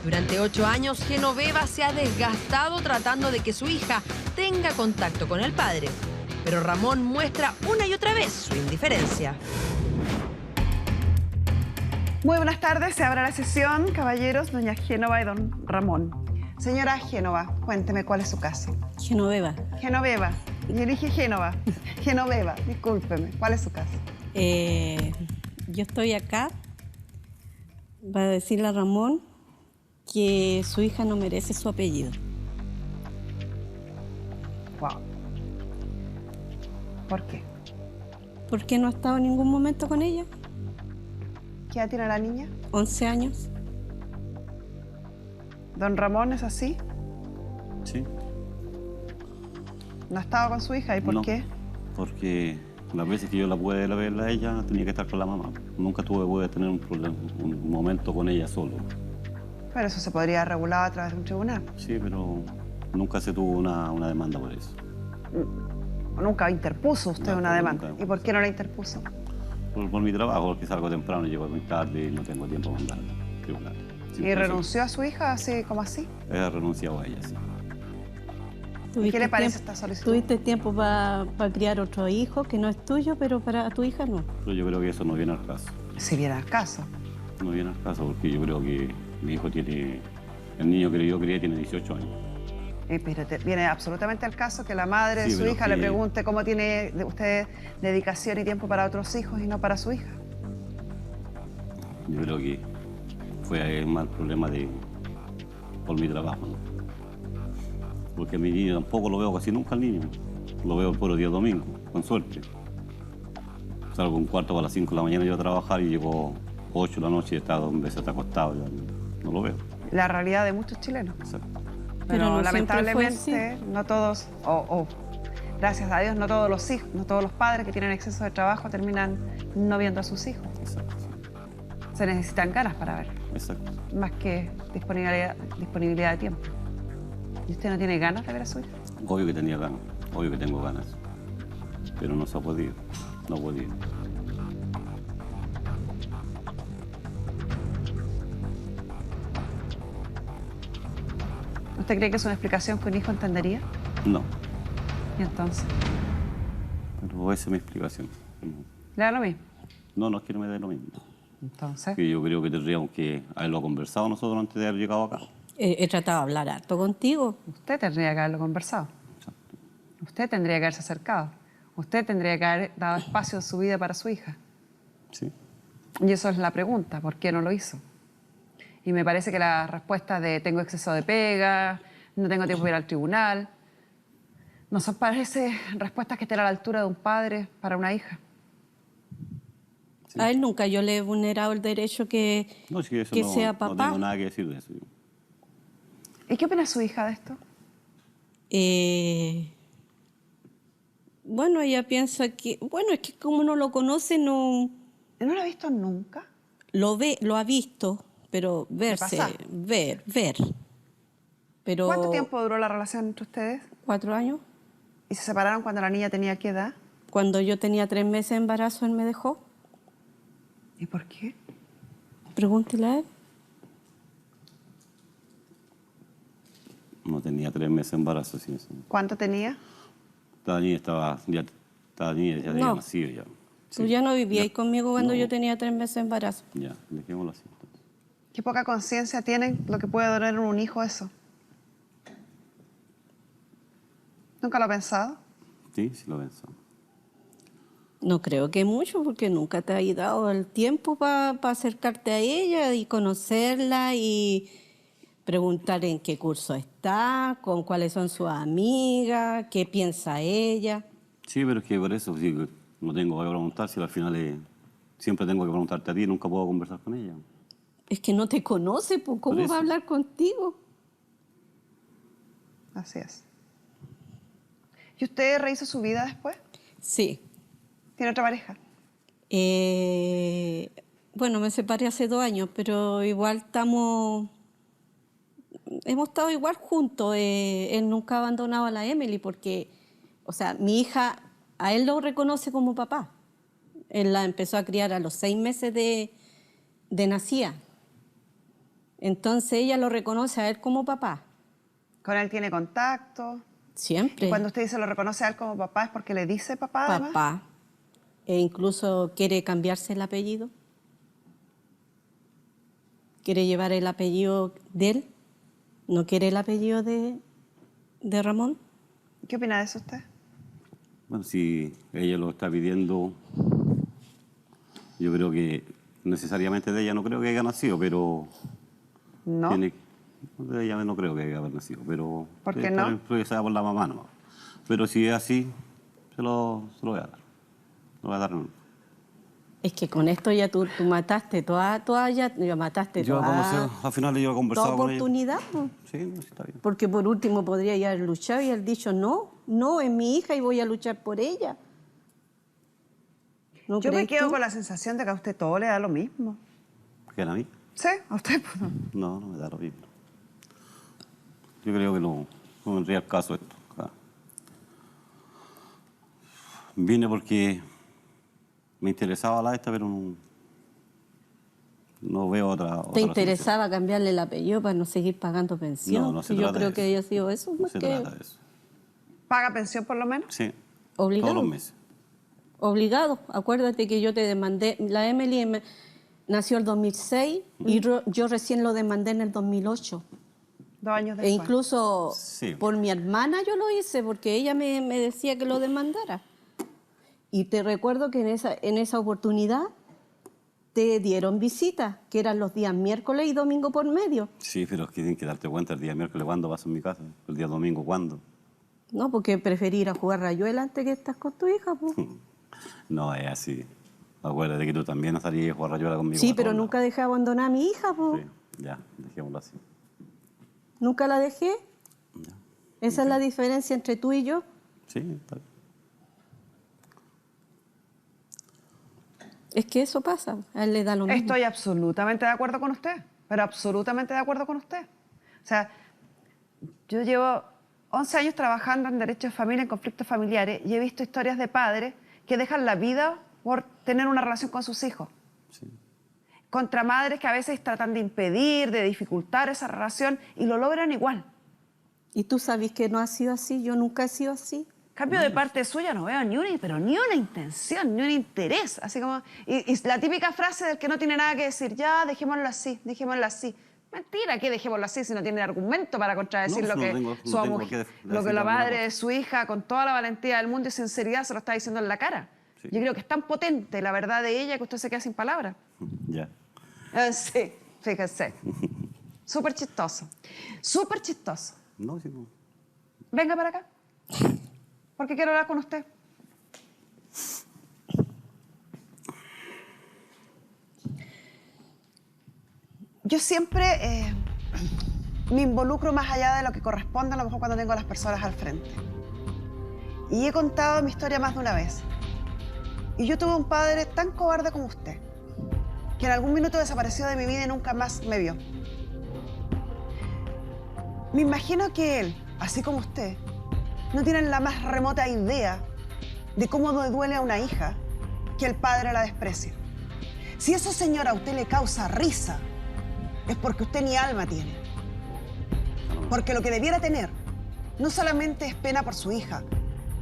Durante 8 años, Genoveva se ha desgastado tratando de que su hija tenga contacto con el padre. Pero Ramón muestra una y otra vez su indiferencia. Muy buenas tardes, se abre la sesión, caballeros, doña Génova y don Ramón. Señora Génova, cuénteme cuál es su caso. Genoveva. Genoveva, y elige Génova. Genoveva, discúlpeme, ¿cuál es su caso? Yo estoy acá para decirle a Ramón que su hija no merece su apellido. Wow. ¿Por qué? ¿Por qué no ha estado en ningún momento con ella? ¿Qué edad tiene la niña? 11 años. ¿Don Ramón es así? Sí. ¿No ha estado con su hija? ¿Y por No, qué? porque las veces que yo la pude verla a ella, tenía que estar con la mamá. Nunca pude tener un problema, un momento con ella solo. Pero eso se podría regular a través de un tribunal. Sí, pero nunca se tuvo una demanda por eso. Nunca interpuso usted No, una demanda. nunca. ¿Y por qué no la interpuso? Por mi trabajo, porque salgo temprano, llego muy tarde y no tengo tiempo para andar al tribunal. ¿Y renunció a su hija así como así? He renunciado a ella, sí. ¿Y qué le parece esta solicitud? Tuviste tiempo para criar otro hijo que no es tuyo, pero para tu hija no. Pero yo creo que eso no viene al caso. Si viene al caso. No viene al caso porque yo creo que mi hijo tiene... El niño que yo crié tiene 18 años. Pero viene absolutamente al caso que la madre de Sí, su pero hija que- le pregunte cómo tiene usted dedicación y tiempo para otros hijos y no para su hija. Yo creo que fue más problema por mi trabajo, ¿no? Porque a mi niño tampoco lo veo casi nunca al niño. Lo veo por el día domingo, con suerte. Salgo un cuarto para las 5 de la mañana yo a trabajar y llego 8 de la noche y está 2 veces está acostado. Ya no lo veo. La realidad de muchos chilenos. Exacto. Pero no lamentablemente siempre fue no todos, gracias a Dios, no todos los hijos, no todos los padres que tienen exceso de trabajo terminan no viendo a sus hijos. Exacto, sí. Se necesitan ganas para ver, Exacto. más que disponibilidad de tiempo. ¿Y usted no tiene ganas de ver a su hija? Obvio que tenía ganas, obvio que tengo ganas. Pero no se ha podido, no ha podido. ¿Usted cree que es una explicación que un hijo entendería? No, Y entonces, pero esa es mi explicación. ¿le da lo mismo? No, no es que no me dé lo mismo. Entonces, Que yo creo que tendríamos que haberlo conversado nosotros antes de haber llegado acá. He tratado de hablar harto contigo. usted tendría que haberlo conversado. Exacto. Usted tendría que haberse acercado. Usted tendría que haber dado espacio en su vida para su hija. Sí. Y eso es la pregunta, ¿por qué no lo hizo? Y me parece que la respuesta de tengo exceso de pega, no tengo tiempo para ir al tribunal, no son, parece, respuestas que estén a la altura de un padre para una hija. Sí. A él nunca yo le he vulnerado el derecho que No, sí, eso que no, sea no papá. tengo nada que decir de eso. ¿Y qué opina su hija de esto? Bueno, ella piensa que... Bueno, es que como no lo conoce, no... ¿No lo ha visto nunca? Lo ha visto, pero verse, pasar. ver. Pero... ¿Cuánto tiempo duró la relación entre ustedes? 4 años. ¿Y se separaron cuando la niña tenía qué edad? Cuando yo tenía 3 meses de embarazo, él me dejó. ¿Y por qué? Pregúntele a él. No tenía 3 meses de embarazo, sí, eso. ¿Cuánto tenía? Esta niña ya había No. nacido ya. Tú ya no vivías ahí Ya. conmigo cuando No. yo tenía 3 meses de embarazo. Ya, dejémoslo así. Entonces. Qué poca conciencia tienen lo que puede doler en un hijo eso. ¿Nunca lo ha pensado? Sí, sí lo pensó. No creo que mucho, porque nunca te has dado el tiempo para acercarte a ella y conocerla y preguntar en qué curso está, con cuáles son sus amigas, qué piensa ella. Sí, pero es que por eso sí, no tengo que preguntar, si al final siempre tengo que preguntarte a ti, nunca puedo conversar con ella. Es que no te conoce, pues, ¿cómo Por va a eso. hablar contigo? Así es. ¿Y usted rehizo su vida después? Sí. ¿Tiene otra pareja? Bueno, me separé hace 2 años, pero igual hemos estado igual juntos. Él nunca ha abandonado a la Emily porque, o sea, mi hija, a él lo reconoce como papá. Él la empezó a criar a los 6 meses de nacida. Entonces ella lo reconoce a él como papá. ¿Con él tiene contacto? Siempre. Cuando usted dice lo reconoce a él como papá, ¿es porque le dice papá además? Papá. E incluso quiere cambiarse el apellido. Quiere llevar el apellido de él. No quiere el apellido de Ramón. ¿Qué opina de eso usted? Bueno, si ella lo está pidiendo, yo creo que necesariamente de ella no creo que haya nacido, pero... ¿No? De ella no creo que haya nacido, pero... ¿Por qué no? Influenciada por la mamá, no. Pero si es así, se lo voy a dar. Lo voy a dar. Es que con esto ya tú mataste toda ya mataste Yo toda, al final yo he conversado toda con ella. oportunidad. ¿No? Sí, no, sí, está bien. Porque por último podría ya haber luchado y haber dicho, no, es mi hija y voy a luchar por ella. ¿No Yo me crees quedo tú? con la sensación de que a usted todo le da lo mismo. ¿Qué era a mí? ¿Sí? ¿A usted? Pues, no. No, no me da lo mismo. Yo creo que no vendría al caso esto. Vine porque me interesaba la esta, pero no veo otra. ¿Te interesaba cambiarle el apellido para no seguir pagando pensión? No, no se Yo trata creo de que eso. haya sido eso. No Más se que trata de eso. ¿Paga pensión por lo menos? Sí. obligado. Todos los meses. Obligado. Acuérdate que yo te demandé, la Emily nació el 2006 y yo recién lo demandé en el 2008. 2 años E después. incluso Sí. por mi hermana yo lo hice porque ella me decía que lo demandara. Y te recuerdo que en esa oportunidad te dieron visitas, que eran los días miércoles y domingo por medio. Sí, pero es que tienen que darte cuenta el día miércoles cuándo vas en mi casa, el día domingo cuándo. No, porque preferí ir a jugar rayuela antes que estar con tu hija. Pues. No es así. Acuérdate que tú también salías a jugar rayuela conmigo. Sí, a pero todos nunca lados. dejé abandonar a mi hija. Pues. Sí, ya, dejémoslo así. Nunca la dejé. Ya. Esa es la diferencia entre tú y yo. Sí, está bien. Es que eso pasa. A él le da lo mismo. Estoy absolutamente de acuerdo con usted, pero absolutamente de acuerdo con usted. O sea, yo llevo 11 años trabajando en derechos de familia, en conflictos familiares, y he visto historias de padres que dejan la vida por tener una relación con sus hijos. Sí. Contra madres que a veces tratan de impedir, de dificultar esa relación, y lo logran igual. Y tú sabes que no ha sido así. Yo nunca he sido así. Cambio de parte suya no veo ni una intención, ni un interés. Así como, y la típica frase del que no tiene nada que decir, ya, dejémoslo así, dejémoslo así. Mentira, que dejémoslo así si no tiene argumento para contradecir No, lo no que tengo- no su tengo mujer- que lo que decir la alguna madre cosa. de su hija, con toda la valentía del mundo y sinceridad, se lo está diciendo en la cara. Sí. Yo creo que es tan potente la verdad de ella que usted se queda sin palabras. Ya. Sí, fíjese. Súper chistoso. Súper chistoso. No, sí, no. Venga para acá. Porque quiero hablar con usted. Yo siempre me involucro más allá de lo que corresponde, a lo mejor cuando tengo a las personas al frente. Y he contado mi historia más de una vez. Y yo tuve un padre tan cobarde como usted, que en algún minuto desapareció de mi vida y nunca más me vio. Me imagino que él, así como usted, no tienen la más remota idea de cómo le duele a una hija que el padre la desprecie. Si eso, señora, a usted le causa risa, es porque usted ni alma tiene. Porque lo que debiera tener no solamente es pena por su hija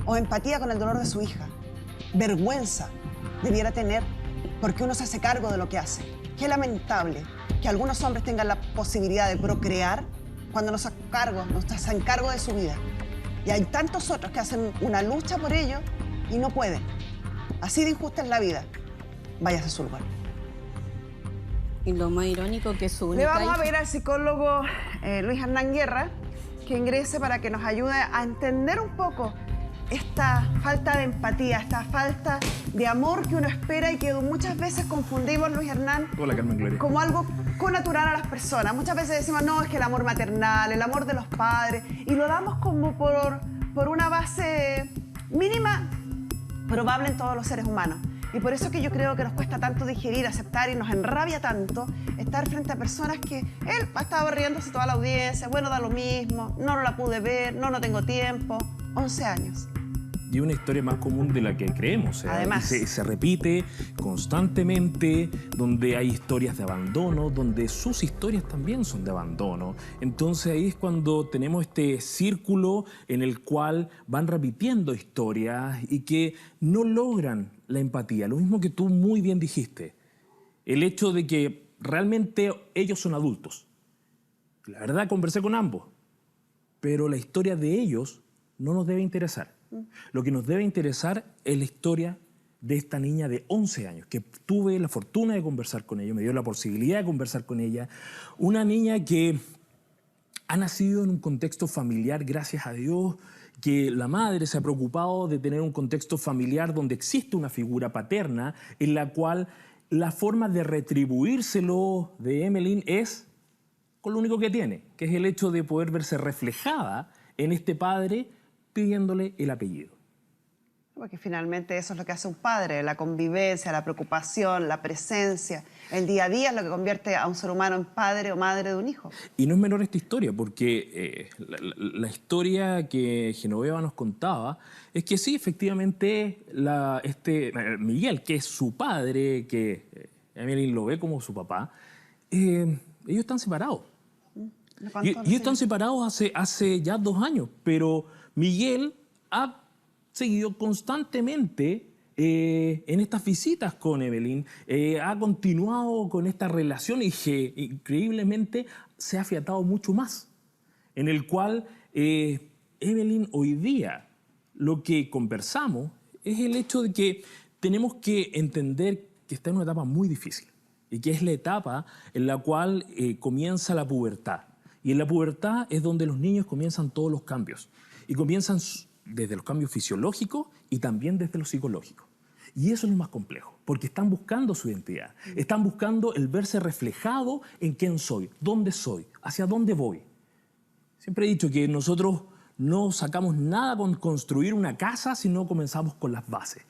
o empatía con el dolor de su hija, vergüenza debiera tener porque uno se hace cargo de lo que hace. Qué lamentable que algunos hombres tengan la posibilidad de procrear cuando no se hacen cargo de su vida. Y hay tantos otros que hacen una lucha por ello y no pueden. Así de injusta es la vida. Váyase a su lugar. Y lo más irónico que su única Le vamos a hija- pedir al psicólogo Luis Hernán Guerra que ingrese para que nos ayude a entender un poco esta falta de empatía, esta falta de amor que uno espera y que muchas veces confundimos, Luis Hernán, Hola, Carmen Gloria. como algo connatural a las personas. Muchas veces decimos, no, es que el amor maternal, el amor de los padres, y lo damos como por una base mínima probable en todos los seres humanos. Y por eso que yo creo que nos cuesta tanto digerir, aceptar y nos enrabia tanto estar frente a personas que él ha estado riéndose toda la audiencia, bueno, da lo mismo, no la pude ver, no tengo tiempo. 11 años. Y es una historia más común de la que creemos. Además. Y se repite constantemente, donde hay historias de abandono, donde sus historias también son de abandono. Entonces ahí es cuando tenemos este círculo en el cual van repitiendo historias y que no logran la empatía. Lo mismo que tú muy bien dijiste. El hecho de que realmente ellos son adultos. La verdad, conversé con ambos, pero la historia de ellos no nos debe interesar. Lo que nos debe interesar es la historia de esta niña de 11 años, que tuve la fortuna de conversar con ella, me dio la posibilidad de conversar con ella. Una niña que ha nacido en un contexto familiar, gracias a Dios, que la madre se ha preocupado de tener un contexto familiar donde existe una figura paterna en la cual la forma de retribuírselo de Emeline es con lo único que tiene, que es el hecho de poder verse reflejada en este padre pidiéndole el apellido. Porque finalmente eso es lo que hace un padre, la convivencia, la preocupación, la presencia, el día a día es lo que convierte a un ser humano en padre o madre de un hijo. Y no es menor esta historia, porque la historia que Genoveva nos contaba es que sí, efectivamente, Miguel, que es su padre, que Emeline lo ve como su papá, ellos están separados. Y ellos están separados hace ya 2 años, pero Miguel ha seguido constantemente en estas visitas con Emeline, ha continuado con esta relación y que increíblemente se ha afiatado mucho más, en el cual Emeline hoy día lo que conversamos es el hecho de que tenemos que entender que está en una etapa muy difícil y que es la etapa en la cual comienza la pubertad. Y en la pubertad es donde los niños comienzan todos los cambios. Y comienzan desde los cambios fisiológicos y también desde los psicológicos. Y eso es lo más complejo, porque están buscando su identidad. Están buscando el verse reflejado en quién soy, dónde soy, hacia dónde voy. Siempre he dicho que nosotros no sacamos nada con construir una casa si no comenzamos con las bases.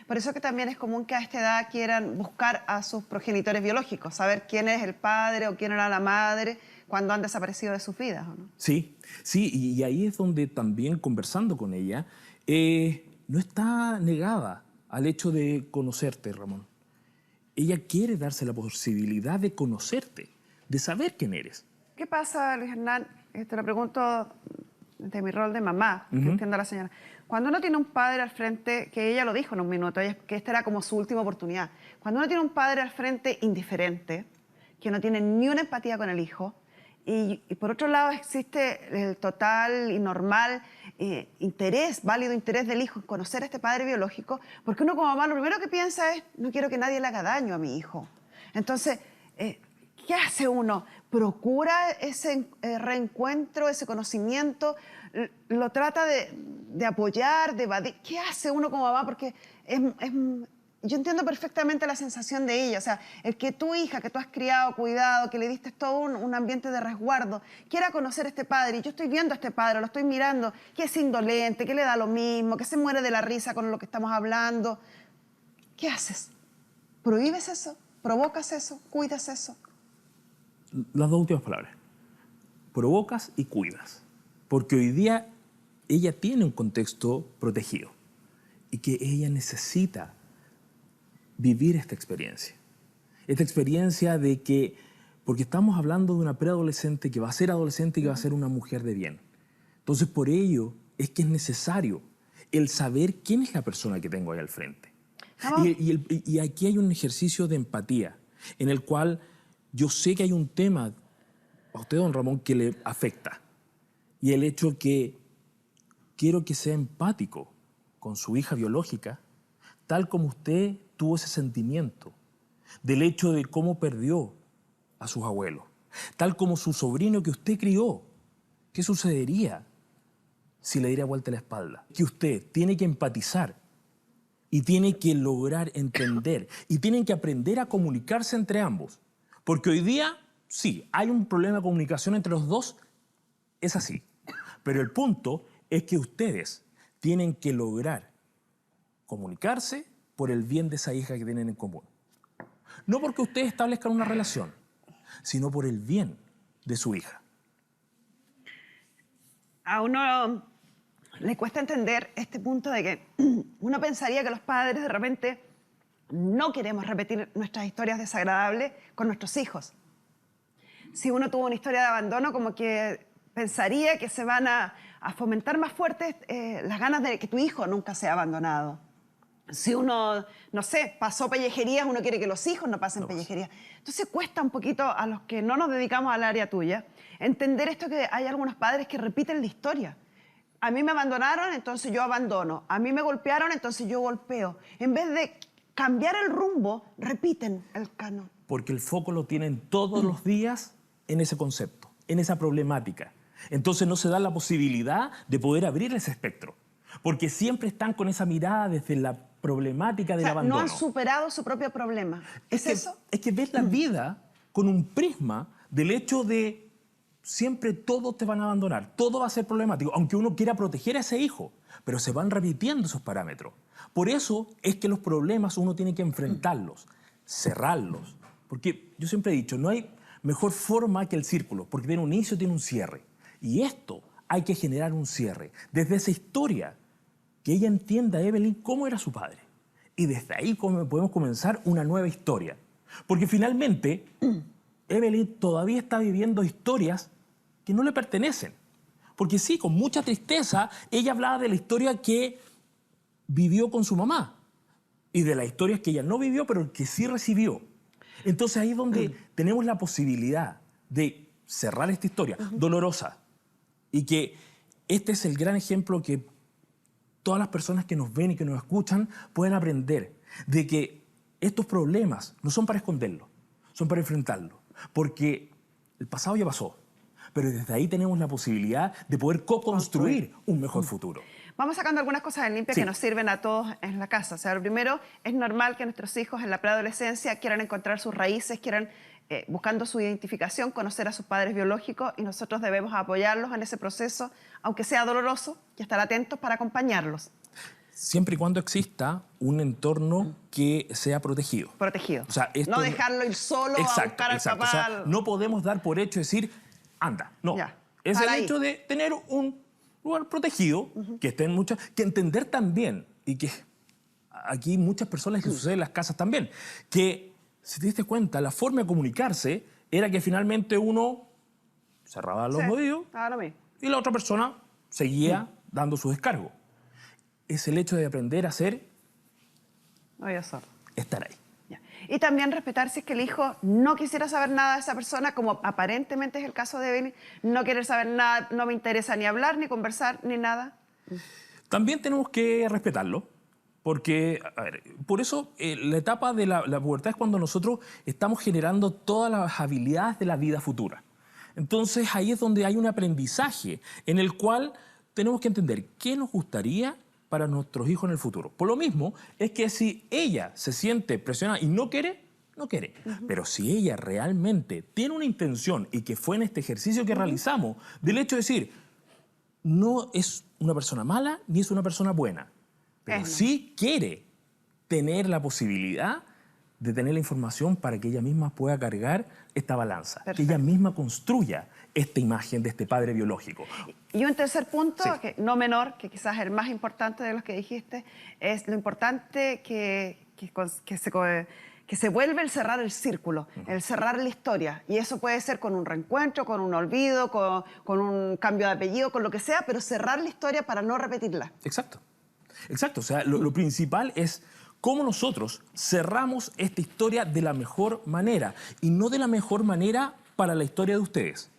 Por eso que también es común que a esta edad quieran buscar a sus progenitores biológicos, saber quién es el padre o quién era la madre cuando han desaparecido de sus vidas, ¿o no? Sí, y ahí es donde también conversando con ella, no está negada al hecho de conocerte, Ramón. Ella quiere darse la posibilidad de conocerte, de saber quién eres. ¿Qué pasa, Luis Hernán? Te lo pregunto desde mi rol de mamá, que entiendo a la señora. Cuando uno tiene un padre al frente, que ella lo dijo en un minuto, que esta era como su última oportunidad. Cuando uno tiene un padre al frente indiferente, que no tiene ni una empatía con el hijo, y por otro lado existe el total y normal interés, válido interés del hijo en conocer a este padre biológico, porque uno como mamá lo primero que piensa es, no quiero que nadie le haga daño a mi hijo. Entonces, ¿qué hace uno? ¿Procura ese reencuentro, ese conocimiento? ¿Lo trata de apoyar, de evadir? ¿Qué hace uno como mamá? Porque yo entiendo perfectamente la sensación de ella. O sea, el que tu hija, que tú has criado, cuidado, que le diste todo un ambiente de resguardo, quiera conocer a este padre. Y yo estoy viendo a este padre, lo estoy mirando, que es indolente, que le da lo mismo, que se muere de la risa con lo que estamos hablando. ¿Qué haces? ¿Prohíbes eso? ¿Provocas eso? ¿Cuidas eso? Las 2 últimas palabras. Provocas y cuidas. Porque hoy día ella tiene un contexto protegido y que ella necesita vivir esta experiencia. Esta experiencia de que, porque estamos hablando de una preadolescente que va a ser adolescente y que va a ser una mujer de bien. Entonces, por ello es que es necesario el saber quién es la persona que tengo ahí al frente. Y aquí hay un ejercicio de empatía en el cual yo sé que hay un tema a usted, don Ramón, que le afecta. Y el hecho que quiero que sea empático con su hija biológica, tal como usted tuvo ese sentimiento del hecho de cómo perdió a sus abuelos, tal como su sobrino que usted crió. ¿Qué sucedería si le diera vuelta la espalda? Que usted tiene que empatizar y tiene que lograr entender y tienen que aprender a comunicarse entre ambos. Porque hoy día, sí, hay un problema de comunicación entre los dos, es así. Pero el punto es que ustedes tienen que lograr comunicarse por el bien de esa hija que tienen en común. No porque ustedes establezcan una relación, sino por el bien de su hija. A uno le cuesta entender este punto de que uno pensaría que los padres de repente no queremos repetir nuestras historias desagradables con nuestros hijos. Si uno tuvo una historia de abandono, como que pensaría que se van a fomentar más fuertes las ganas de que tu hijo nunca sea abandonado. Si uno, no sé, pasó pellejerías, uno quiere que los hijos no pasen pellejerías. Entonces cuesta un poquito a los que no nos dedicamos al área tuya entender esto, que hay algunos padres que repiten la historia. A mí me abandonaron, entonces yo abandono. A mí me golpearon, entonces yo golpeo. En vez de cambiar el rumbo, repiten el canon. Porque el foco lo tienen todos los días en ese concepto, en esa problemática. Entonces no se da la posibilidad de poder abrir ese espectro. Porque siempre están con esa mirada desde la problemática del abandono. No han superado su propio problema. ¿Es eso? Es que ves la vida con un prisma del hecho de siempre todos te van a abandonar, todo va a ser problemático, aunque uno quiera proteger a ese hijo, pero se van repitiendo esos parámetros. Por eso es que los problemas uno tiene que enfrentarlos, cerrarlos. Porque yo siempre he dicho, no hay mejor forma que el círculo, porque tiene un inicio y tiene un cierre. Y esto hay que generar un cierre. Desde esa historia, que ella entienda, Evelyn, cómo era su padre. Y desde ahí podemos comenzar una nueva historia. Porque finalmente, Evelyn todavía está viviendo historias que no le pertenecen. Porque sí, con mucha tristeza, ella hablaba de la historia que vivió con su mamá. Y de las historias que ella no vivió, pero que sí recibió. Entonces ahí es donde tenemos la posibilidad de cerrar esta historia dolorosa. Y que este es el gran ejemplo que todas las personas que nos ven y que nos escuchan pueden aprender. De que estos problemas no son para esconderlos, son para enfrentarlos. Porque el pasado ya pasó. Pero desde ahí tenemos la posibilidad de poder co-construir un mejor futuro. Vamos sacando algunas cosas en limpia que nos sirven a todos en la casa. O sea, lo primero, es normal que nuestros hijos en la preadolescencia quieran encontrar sus raíces, quieran, buscando su identificación, conocer a sus padres biológicos, y nosotros debemos apoyarlos en ese proceso, aunque sea doloroso, y estar atentos para acompañarlos. Siempre y cuando exista un entorno que sea protegido. Protegido. O sea, esto no dejarlo ir solo a buscar al papá. O sea, no podemos dar por hecho decir, anda. No. Ya, es el ahí. hecho de tener un lugar protegido, que estén muchas, que entender también, y que aquí muchas personas que sucede en las casas también, que si te diste cuenta, la forma de comunicarse era que finalmente uno cerraba los oídos y la otra persona seguía dando su descargo. Es el hecho de aprender a ser, estar ahí. Ya. Y también respetar si es que el hijo no quisiera saber nada de esa persona, como aparentemente es el caso de Evelyn, no querer saber nada, no me interesa ni hablar, ni conversar, ni nada. También tenemos que respetarlo, porque, a ver, por eso la etapa de la pubertad es cuando nosotros estamos generando todas las habilidades de la vida futura. Entonces ahí es donde hay un aprendizaje en el cual tenemos que entender qué nos gustaría para nuestros hijos en el futuro. Por lo mismo, es que si ella se siente presionada y no quiere, no quiere. Pero si ella realmente tiene una intención, y que fue en este ejercicio que realizamos, del hecho de decir, no es una persona mala ni es una persona buena, pero sí quiere tener la posibilidad de tener la información para que ella misma pueda cargar esta balanza, que ella misma construya esta imagen de este padre biológico. Y un tercer punto, que no menor, que quizás es el más importante de los que dijiste, es lo importante que se vuelve el cerrar el círculo, el cerrar la historia. Y eso puede ser con un reencuentro, con un olvido, con un cambio de apellido, con lo que sea, pero cerrar la historia para no repetirla. Exacto. Exacto. O sea, lo principal es cómo nosotros cerramos esta historia de la mejor manera, y no de la mejor manera para la historia de ustedes.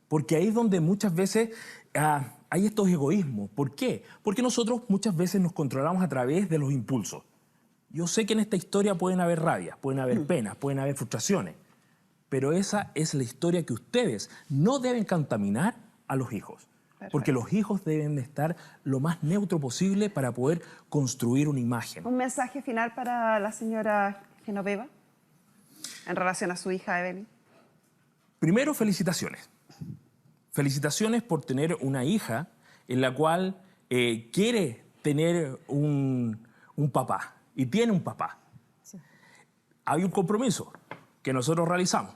Porque ahí es donde muchas veces hay estos egoísmos. ¿Por qué? Porque nosotros muchas veces nos controlamos a través de los impulsos. Yo sé que en esta historia pueden haber rabias, pueden haber penas, pueden haber frustraciones, pero esa es la historia que ustedes no deben contaminar a los hijos. Porque los hijos deben de estar lo más neutro posible para poder construir una imagen. ¿Un mensaje final para la señora Genoveva en relación a su hija Evelyn? Primero, felicitaciones. Felicitaciones por tener una hija en la cual quiere tener un papá, y tiene un papá. Sí. Hay un compromiso que nosotros realizamos,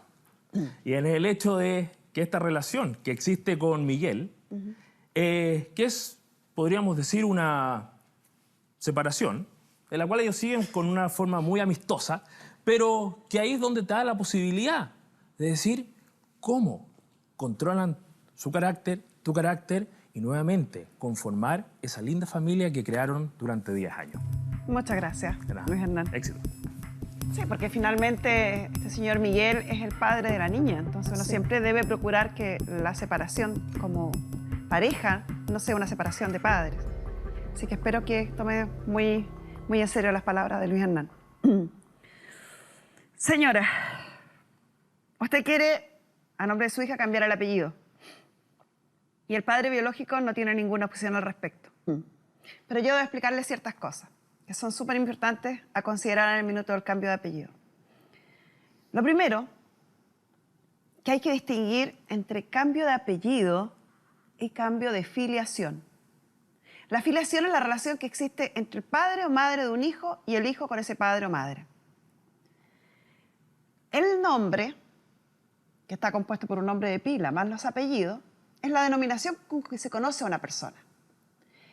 y en el hecho de que esta relación que existe con Miguel, que es podríamos decir, una separación, en la cual ellos siguen con una forma muy amistosa, pero que ahí es donde te da la posibilidad de decir cómo controlan su carácter, tu carácter, y nuevamente conformar esa linda familia que crearon durante 10 años. Muchas gracias, De nada. Luis Hernán. Éxito. Sí, porque finalmente este señor Miguel es el padre de la niña, entonces uno siempre debe procurar que la separación como pareja no sea una separación de padres. Así que espero que tome muy en serio las palabras de Luis Hernán. Señora, usted quiere, a nombre de su hija, cambiar el apellido. Y el padre biológico no tiene ninguna opción al respecto. Pero yo debo explicarle ciertas cosas que son súper importantes a considerar en el minuto del cambio de apellido. Lo primero, que hay que distinguir entre cambio de apellido y cambio de filiación. La filiación es la relación que existe entre el padre o madre de un hijo y el hijo con ese padre o madre. El nombre, que está compuesto por un nombre de pila más los apellidos, es la denominación con que se conoce a una persona.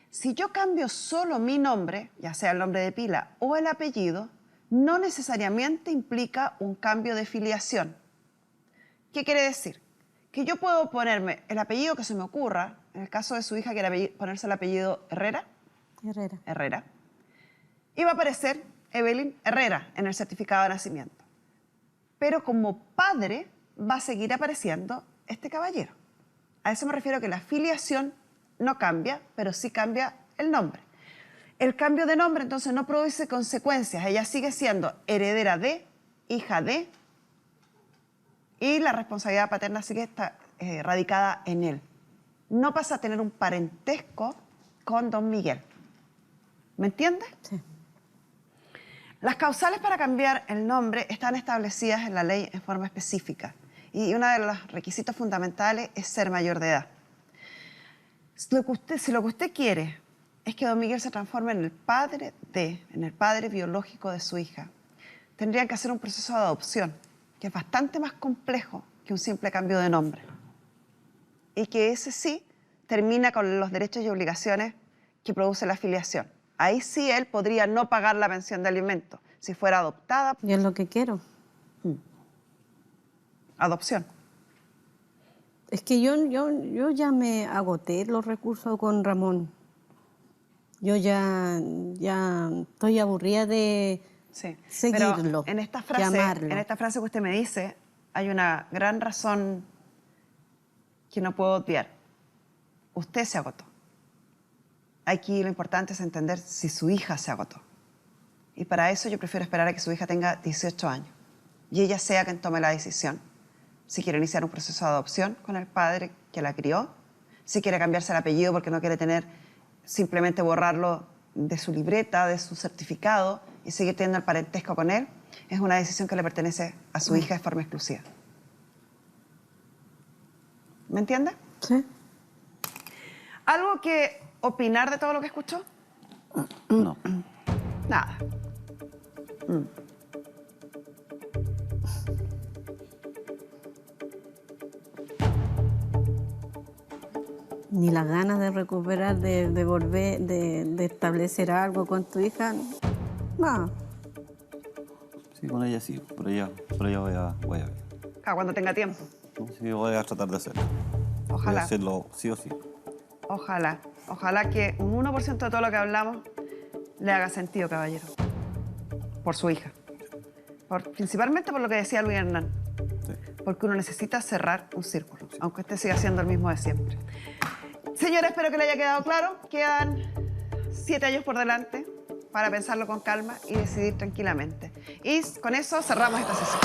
Si yo cambio solo mi nombre, ya sea el nombre de pila o el apellido, no necesariamente implica un cambio de filiación. ¿Qué quiere decir? Que yo puedo ponerme el apellido que se me ocurra, en el caso de su hija quiere ponerse el apellido Herrera, y va a aparecer Evelyn Herrera en el certificado de nacimiento. Pero como padre va a seguir apareciendo este caballero. A eso me refiero, que la filiación no cambia, pero sí cambia el nombre. El cambio de nombre entonces no produce consecuencias. Ella sigue siendo heredera de, hija de, y la responsabilidad paterna sigue radicada en él. No pasa a tener un parentesco con don Miguel. ¿Me entiendes? Sí. Las causales para cambiar el nombre están establecidas en la ley en forma específica. Y uno de los requisitos fundamentales es ser mayor de edad. Si lo que usted quiere es que don Miguel se transforme en el padre biológico de su hija, tendrían que hacer un proceso de adopción, que es bastante más complejo que un simple cambio de nombre. Y que ese sí termina con los derechos y obligaciones que produce la filiación. Ahí sí él podría no pagar la pensión de alimentos si fuera adoptada. Y es lo que quiero. Adopción. Es que yo ya me agoté los recursos con Ramón. Yo ya estoy aburrida de Sí. seguirlo, Pero en esta frase que usted me dice, hay una gran razón que no puedo obviar. Usted se agotó. Aquí lo importante es entender si su hija se agotó. Y para eso yo prefiero esperar a que su hija tenga 18 años y ella sea quien tome la decisión. Si quiere iniciar un proceso de adopción con el padre que la crió, si quiere cambiarse el apellido porque no quiere simplemente borrarlo de su libreta, de su certificado y seguir teniendo el parentesco con él, es una decisión que le pertenece a su hija de forma exclusiva. ¿Me entiende? Sí. ¿Algo que opinar de todo lo que escuchó? No. Nada. Ni las ganas de recuperar, de volver, de establecer algo con tu hija. No. Sí, con ella sí, por ella voy a ver. Cuando tenga tiempo. No, sí, voy a tratar de hacerlo. Voy a Ojalá. hacerlo sí o sí. Ojalá. Ojalá que un 1% de todo lo que hablamos le haga sentido, caballero. Por su hija. Principalmente por lo que decía Luis Hernán. Sí. Porque uno necesita cerrar un círculo, aunque este siga siendo el mismo de siempre. Señora, espero que le haya quedado claro. Quedan 7 años por delante para pensarlo con calma y decidir tranquilamente. Y con eso cerramos esta sesión.